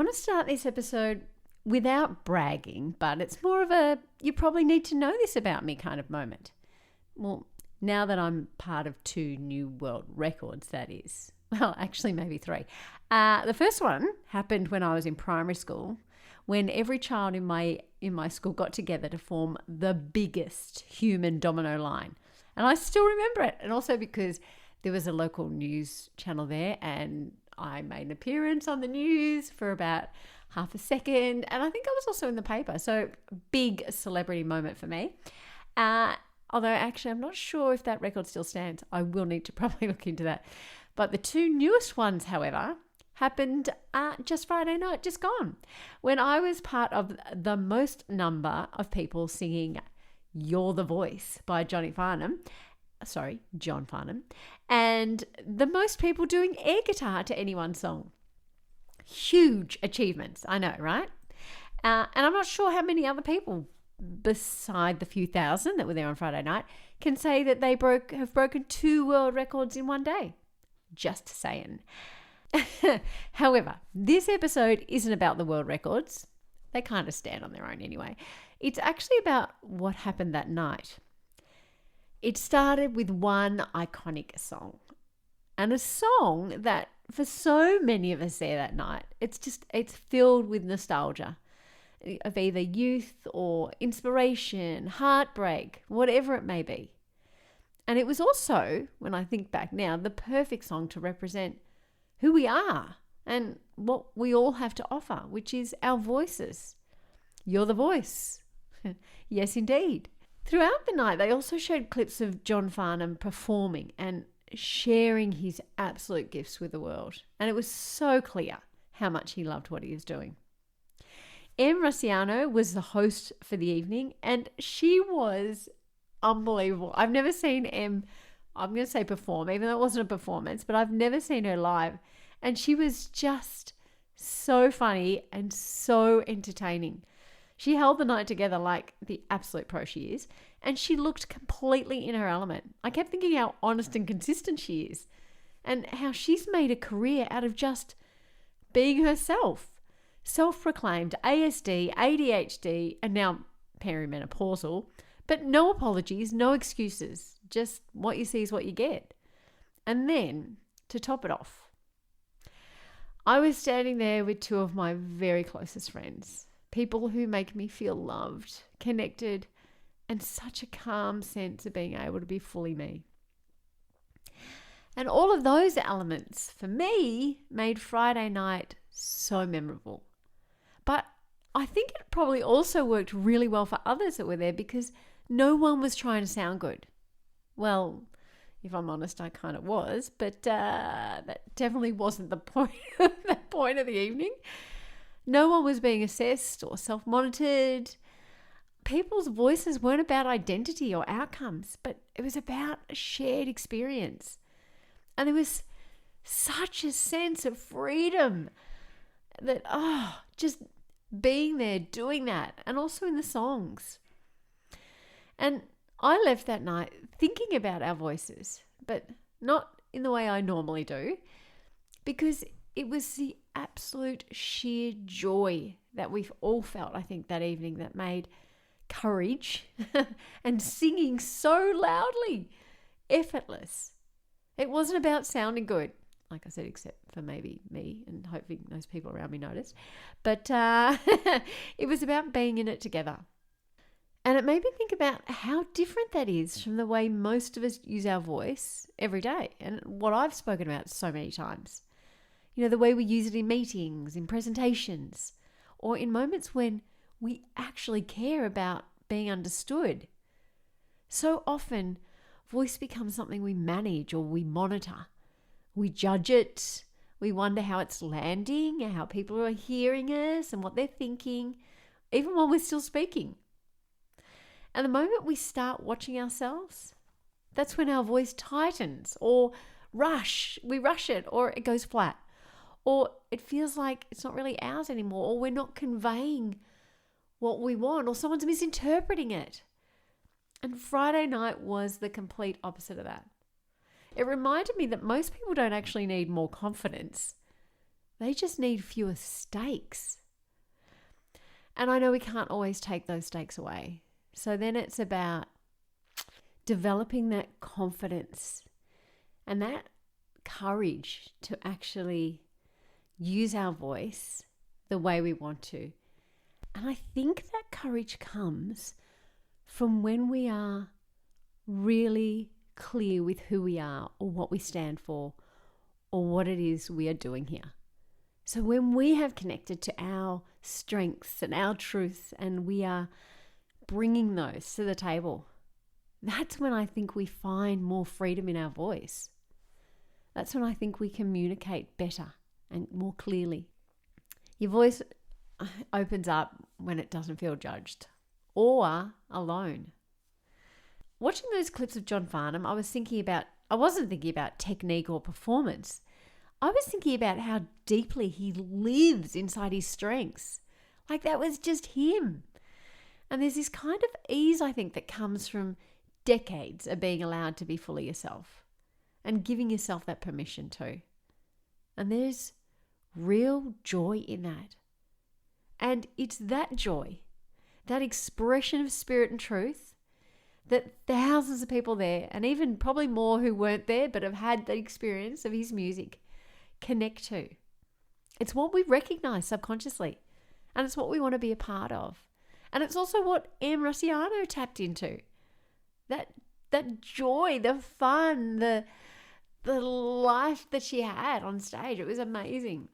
want to start this episode without bragging, but it's more of a you probably need to know this about me kind of moment. Well, now that I'm part of 2 new world records, that is. Well, actually maybe 3. The first one happened when I was in primary school, when every child in my school got together to form the biggest human domino line. And I still remember it. And also because there was a local news channel there and I made an appearance on the news for about half a second. And I think I was also in the paper. So big celebrity moment for me. Although actually I'm not sure if that record still stands. I will need to probably look into that. But the 2 newest ones, however, happened just Friday night, just gone, when I was part of the most number of people singing You're the Voice by John Farnham, and the most people doing air guitar to any one song. Huge achievements, I know, right? And I'm not sure how many other people, beside the few thousand that were there on Friday night, can say that they have broken 2 world records in one day. Just saying. However, this episode isn't about the world records. They kind of stand on their own anyway. It's actually about what happened that night. It started with one iconic song, and a song that for so many of us there that night, it's filled with nostalgia of either youth or inspiration, heartbreak, whatever it may be. And it was also, when I think back now, the perfect song to represent who we are and what we all have to offer, which is our voices. You're the voice. Yes, indeed. Throughout the night, they also showed clips of John Farnham performing and sharing his absolute gifts with the world. And it was so clear how much he loved what he was doing. Em Rusciano was the host for the evening, and she was unbelievable. I've never seen Em, I'm going to say perform, even though it wasn't a performance, but I've never seen her live. And she was just so funny and so entertaining. She held the night together like the absolute pro she is, and she looked completely in her element. I kept thinking how honest and consistent she is, and how she's made a career out of just being herself. Self-proclaimed ASD, ADHD, and now perimenopausal, but no apologies, no excuses. Just what you see is what you get. And then, to top it off, I was standing there with 2 of my very closest friends. People who make me feel loved, connected, and such a calm sense of being able to be fully me. And all of those elements, for me, made Friday night so memorable. But I think it probably also worked really well for others that were there because no one was trying to sound good. Well, if I'm honest, I kind of was, but that definitely wasn't the point of the evening. No one was being assessed or self-monitored. People's voices weren't about identity or outcomes, but it was about a shared experience. And there was such a sense of freedom that, just being there, doing that, and also in the songs. And I left that night thinking about our voices, but not in the way I normally do, because it was the absolute sheer joy that we've all felt, I think, that evening that made courage and singing so loudly effortless. It wasn't about sounding good, like I said, except for maybe me, and hoping those people around me noticed. But it was about being in it together. And it made me think about how different that is from the way most of us use our voice every day, and what I've spoken about so many times. You know, the way we use it in meetings, in presentations, or in moments when we actually care about being understood. So often, voice becomes something we manage or we monitor. We judge it. We wonder how it's landing, how people are hearing us and what they're thinking, even when we're still speaking. And the moment we start watching ourselves, that's when our voice tightens or we rush it, or it goes flat, or it feels like it's not really ours anymore, or we're not conveying what we want, or someone's misinterpreting it. And Friday night was the complete opposite of that. It reminded me that most people don't actually need more confidence. They just need fewer stakes. And I know we can't always take those stakes away. So then it's about developing that confidence and that courage to actually use our voice the way we want to. And I think that courage comes from when we are really clear with who we are or what we stand for or what it is we are doing here. So when we have connected to our strengths and our truths and we are bringing those to the table, that's when I think we find more freedom in our voice. That's when I think we communicate better and more clearly. Your voice opens up when it doesn't feel judged or alone. Watching those clips of John Farnham, I wasn't thinking about technique or performance. I was thinking about how deeply he lives inside his strengths. Like that was just him. And there's this kind of ease, I think, that comes from decades of being allowed to be fully yourself and giving yourself that permission too. And there's real joy in that. And it's that joy, that expression of spirit and truth that thousands of people there, and even probably more who weren't there but have had the experience of his music, connect to. It's what we recognize subconsciously, and it's what we want to be a part of. And it's also what Em Rusciano tapped into. That joy, the fun, the life that she had on stage. It was amazing.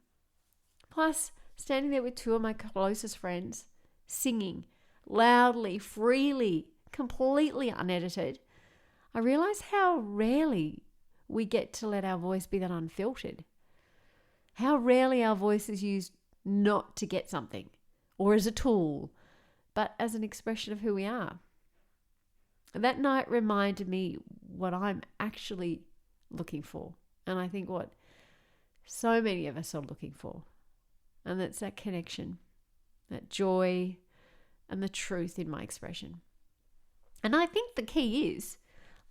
Plus, standing there with two of my closest friends, singing loudly, freely, completely unedited, I realized how rarely we get to let our voice be that unfiltered. How rarely our voice is used not to get something or as a tool, but as an expression of who we are. That night reminded me what I'm actually looking for. And I think what so many of us are looking for. And that's that connection, that joy, and the truth in my expression. And I think the key is,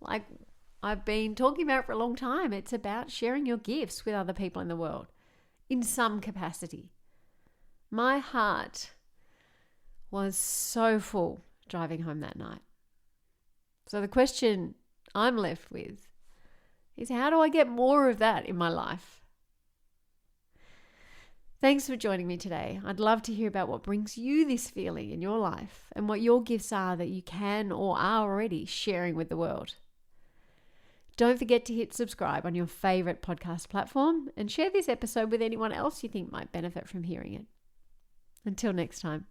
like I've been talking about for a long time, it's about sharing your gifts with other people in the world in some capacity. My heart was so full driving home that night. So the question I'm left with is, how do I get more of that in my life? Thanks for joining me today. I'd love to hear about what brings you this feeling in your life and what your gifts are that you can or are already sharing with the world. Don't forget to hit subscribe on your favorite podcast platform and share this episode with anyone else you think might benefit from hearing it. Until next time.